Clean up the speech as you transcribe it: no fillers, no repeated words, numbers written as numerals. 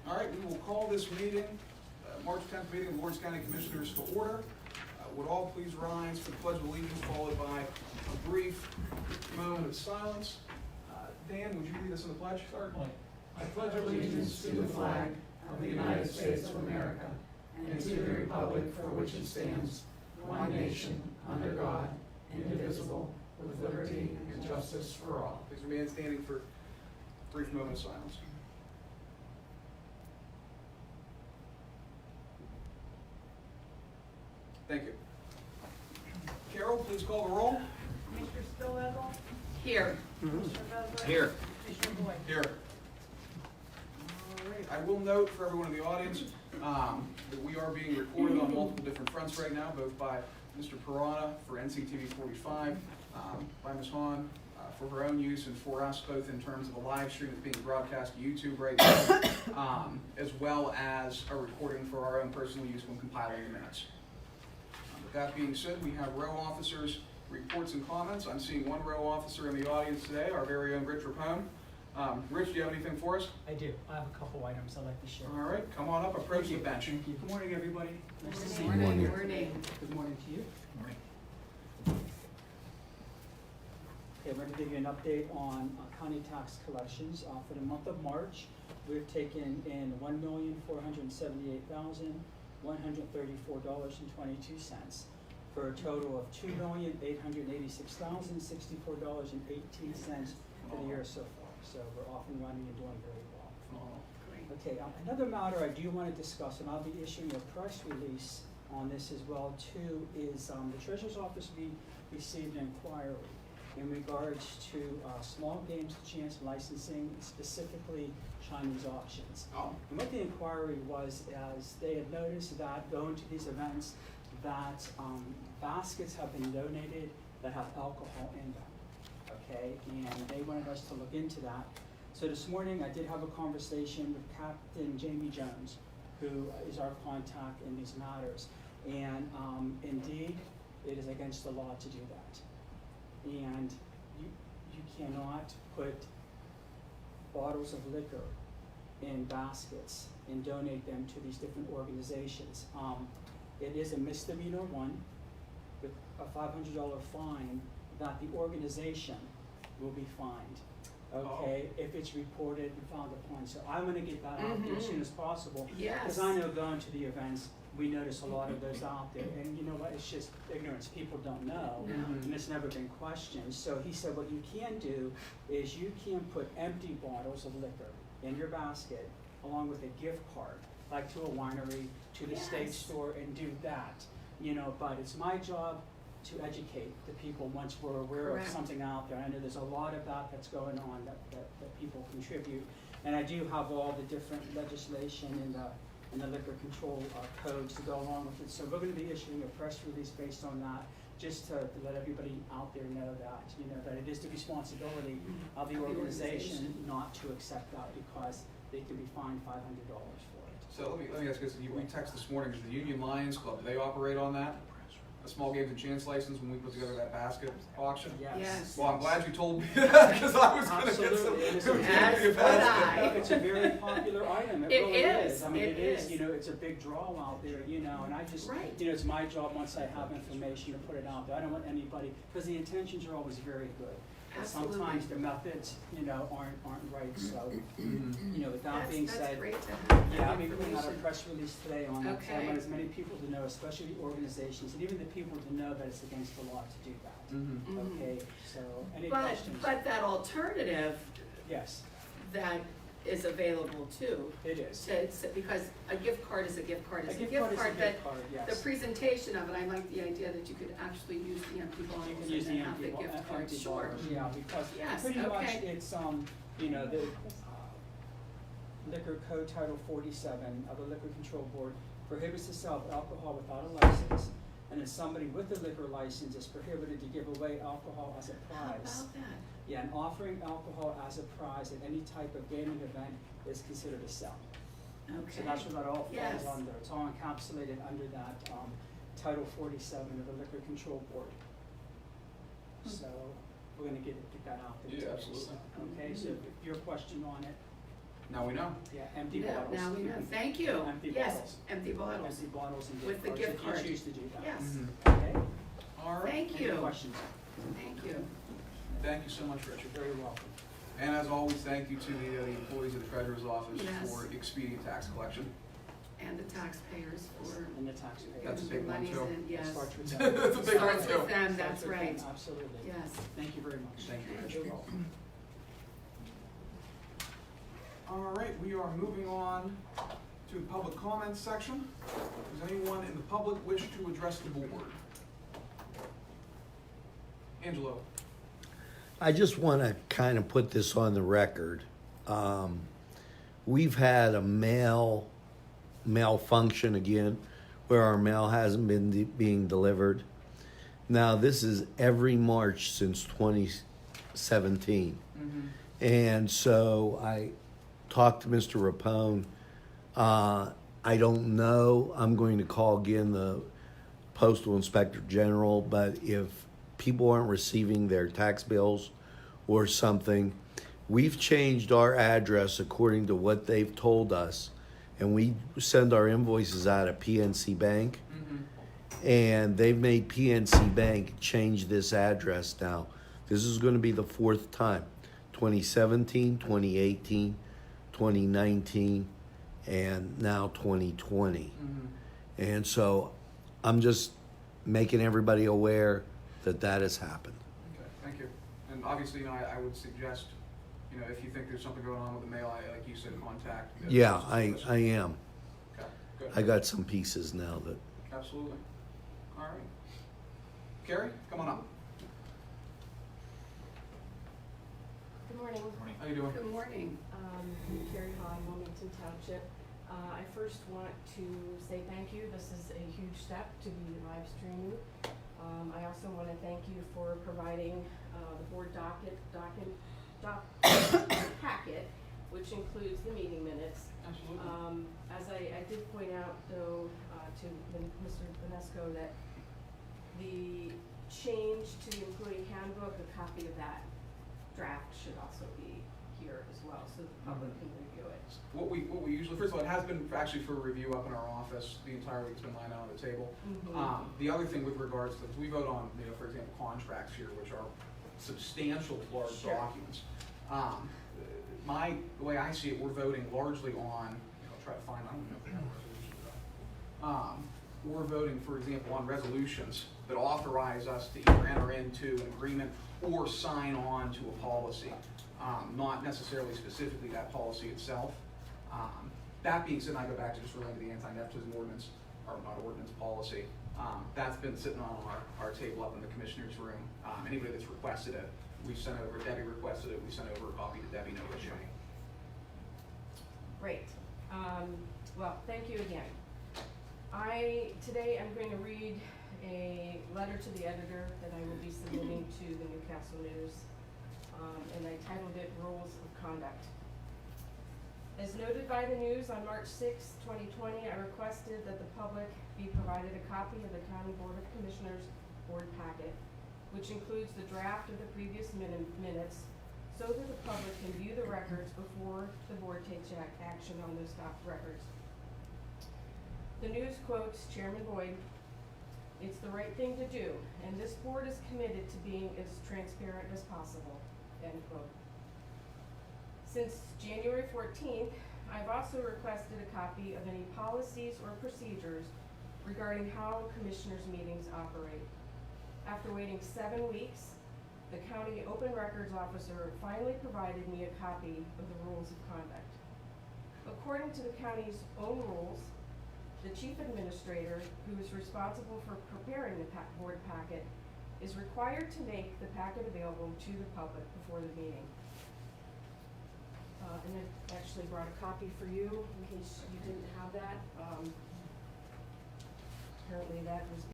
All right, we will call this meeting, March 10th meeting of Lawrence County Commissioners to order. Would all please rise for the Pledge of Allegiance, followed by a brief moment of silence. Dan, would you lead us in the pledge? Certainly. I pledge allegiance to the flag of the United States of America and to the republic for which it stands, one nation, under God, indivisible, with liberty and justice for all. Please remain standing for a brief moment of silence. Thank you. Carol, please call the roll. Commissioner Spillwinkle? Here. Commissioner Vogler? Here. Commissioner Boyd? Here. All right, I will note for everyone in the audience that we are being recorded on multiple different fronts right now, both by Mr. Piranha for NCTV45, by Ms. Hahn for her own use, and for us both in terms of a live stream that's being broadcast to YouTube right now, as well as a recording for our own personal use when compiling the minutes. With that being said, we have row officers' reports and comments. I'm seeing one row officer in the audience today, our very own Rich Rapone. Rich, do you have anything for us? I do. I have a couple items I'd like to share. All right, come on up, approach the bench. Thank you. Good morning, everybody. Nice to see you. Morning. Good morning to you. Morning. Okay, I'm going to give you an update on county tax collections. For the month of March, we've taken in $1,478,134.22 for a total of $2,886,064.18 for the year so far. So we're off and running and doing very well. Okay, another matter I do want to discuss, and I'll be issuing a press release on this as well too, is the Treasurer's Office received an inquiry in regards to small games chance licensing, specifically Chinese auctions. Oh. And what the inquiry was, as they had noticed that going to these events, that baskets have been donated that have alcohol in them. Okay, and they wanted us to look into that. So this morning I did have a conversation with Captain Jamie Jones, who is our contact in these matters. And indeed, it is against the law to do that. And you cannot put bottles of liquor in baskets and donate them to these different organizations. It is a misdemeanor one with a $500 fine that the organization will be fined, okay, if it's reported and found upon. So I'm gonna get that out there as soon as possible. Yes. Because I know going to the events, we notice a lot of those out there, and you know what, it's just ignorance, people don't know, and it's never been questioned. So he said what you can do is you can put empty bottles of liquor in your basket along with a gift card, like to a winery, to the state store, and do that. You know, but it's my job to educate the people once we're aware of something out there. I know there's a lot of that that's going on that people contribute. And I do have all the different legislation in the liquor control codes to go along with it. So we're going to be issuing a press release based on that, just to let everybody out there know that, you know, that it is the responsibility of the organization not to accept that, because they can be fined $500 for it. So let me ask you this, we text this morning, does the Union Lions Club, do they operate on that? A small games and chance license when we put together that basket auction? Yes. Well, I'm glad you told me that, because I was going to get some. As would I. It's a very popular item, it It really is. is. I mean, It it is, is. you know, it's a big draw out there, you know, and I just, Right. you know, it's my job once I have information to put it out there. I don't want anybody, because the intentions are always very good. But Absolutely. sometimes the methods, you know, aren't right, so, you know, with that being That's said, great to have yeah, that I'll be putting out a information. press release today on it. So I Okay. want as many people to know, especially the organizations, and even the people to know that it's against the law to do that. Okay, so, any questions? But that alternative Yes, that is available too, it is. because a gift card is a gift card, A is a gift gift card is a card, gift but card, yes. the presentation of it, I like the idea that you could actually use the empty You bottles can use the and have the empty, gift card, empty sure. bottles, yeah, because Yes, pretty much okay. it's, you know, the Liquor Code Title 47 of the Liquor Control Board prohibits the sale of alcohol without a license, and then somebody with a liquor license is prohibited to give away alcohol as a How prize. about that? Yeah, and offering alcohol as a prize at any type of gaming event is considered a sell. Okay. So that's what that all Yes. falls under. It's all encapsulated under that Title 47 of the Liquor Control Board. So we're gonna get that out there. Yeah, today. absolutely. So, okay, so your question on it? Now we know. Yeah, empty Yeah, bottles. now we know. Thank you. Empty Yes, bottles. empty bottles. Empty bottles and With gift the cards, gift if card. you choose to do that. Yes, Mhm. Okay, All right. thank any you. questions? Thank you. Thank you so much, Richard. You're very welcome. And as always, thank you to the employees of the treasurer's office Yes. for expedient tax collection. And the taxpayers for And the taxpayers. That's a putting big their one, monies too. in, yes. Starts with That's them. a big one, Starts too. with them, Starts that's with them, right. Absolutely. Yes. Thank you very much. Thank you, You're Richard. welcome. All right, we are moving on to the public comments section. Does anyone in the public wish to address the board? Angelo? I just want to kind of put this on the record. We've had a malfunction again where our mail hasn't been being delivered. Now, this is every March since 2017. Mm-hmm. And so I talked to Mr. Rapone. I don't know. I'm going to call again the Postal Inspector General, but if people aren't receiving their tax bills or something, we've changed our address according to what they've told us, and we send our invoices out at PNC Bank, Mm-hmm. and they've made PNC Bank change this address now. This is going to be the fourth time, 2017, 2018, 2019, and now 2020. Mm-hmm. And so I'm just making everybody aware that that has happened. Okay, thank you. And obviously, you know, I would suggest, you know, if you think there's something going on with the mail, like you said, contact. the Yeah, Postal I Service. am. Okay, good. I got some pieces now that. Absolutely. All right. Carrie, come on up. Good morning. How you doing? Good morning. Carrie Hahn, Wilmington Township. I first want to say thank you. This is a huge step to be live streaming. I also want to thank you for providing the board packet, which includes the meeting minutes. Absolutely. As I did point out, though, to Mr. Bonesco, that the change to the employee handbook, a copy of that draft should also be here as well, so the public can review it. What we usually, first of all, it has been actually for review up in our office the entire week. It's been lying out on the table. Mhm. The other thing with regards to, we vote on, you know, for example, contracts here, which are substantial, large Sure. documents. The way I see it, we're voting largely on, I'll try to find, I don't know if we have a resolution for that. We're voting, for example, on resolutions that authorize us to either enter into an agreement or sign on to a policy, not necessarily specifically that policy itself. That being said, I go back to just relating to the anti-nepotism ordinance, or not ordinance, policy. That's been sitting on our table up in the commissioner's room. Anybody that's requested it, we've sent over, Debbie requested it, we sent over a copy to Debbie, no issue. Great. Well, thank you again. Today I'm going to read a letter to the editor that I will be submitting to the Newcastle News, and I titled it Rules of Conduct. As noted by the news on March 6, 2020, I requested that the public be provided a copy of the County Board of Commissioners board packet, which includes the draft of the previous minutes, so that the public can view the records before the board takes action on those records. The news quotes Chairman Boyd, "It's the right thing to do, and this board is committed to being as transparent as possible," end quote. Since January 14th, I've also requested a copy of any policies or procedures regarding how commissioners' meetings operate. After waiting 7 weeks, the county open records officer finally provided me a copy of the rules of conduct. According to the county's own rules, the chief administrator, who is responsible for preparing the board packet, is required to make the packet available to the public before the meeting. And I actually brought a copy for you in case you didn't have that. Apparently that was